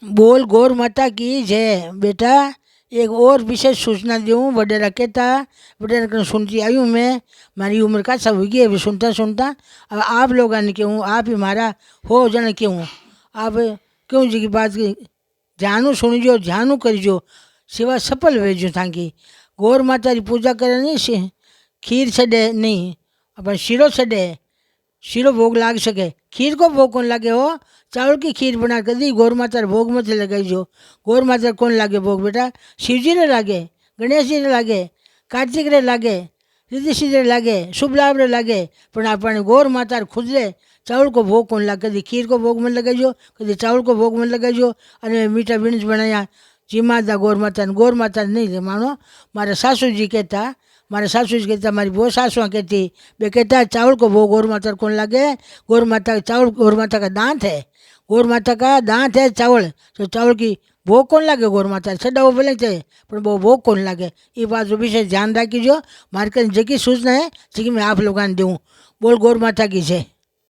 बोल गौर माता की जय। बेटा एक और विशेष सूचना दूँ, वडेरा कहता, वडेरा कर सुनती आई हूँ मैं, हमारी उम्र का सब हुई है अभी सुनता सुनता। अब आप लोगों ने क्यों, आप ही हमारा हो जन क्यों, आप क्यों जी की बात जानू सुनजो, ध्यानु करजो, सेवा सफल भेजो ताकि गौर माता की पूजा करे नहीं, खीर छे नहीं, अपन शीरो छे, शीरो भोग लाग सके, खीर को भोग कौन लागे हो, चावल की खीर बना कर दी गौर माता भोग मत लगाई जो। गौर माता कौन लागे भोग बेटा, शिव जी ने लागे, गणेश जी ने लागे, कार्तिक रे लागे, रिद्धि सिद्धि लागे, शुभ लाभ रे लागे, पर अपने गौर माता खुद रे चावल को भोग कौन लागे, कभी खीर को भोग मन लगाईजो, कभी चावल को भोग मन लगाईजो। अने मीठा बीन्स बनाया जीमाता गौर माता नहीं मानो। मारा सासू जी कहता, मारे सासू जी कहता, मारी वो सासुआ कहती, वे कहता चावल को भोग गौर माता कौन लागे, गौर माता का चावल गौर माता का दांत है, गौर माता का दांत है चावल, तो चावल की भोग कौन लागे गौर माता छड़ा वो भले थे, पर वो भोग कौन लागे। ये बात जो विशेष ध्यान रखीजो। मारे कहीं जगी सूचना है जी मैं आप लोगों ने दूँ। बोल गौर माता की जय।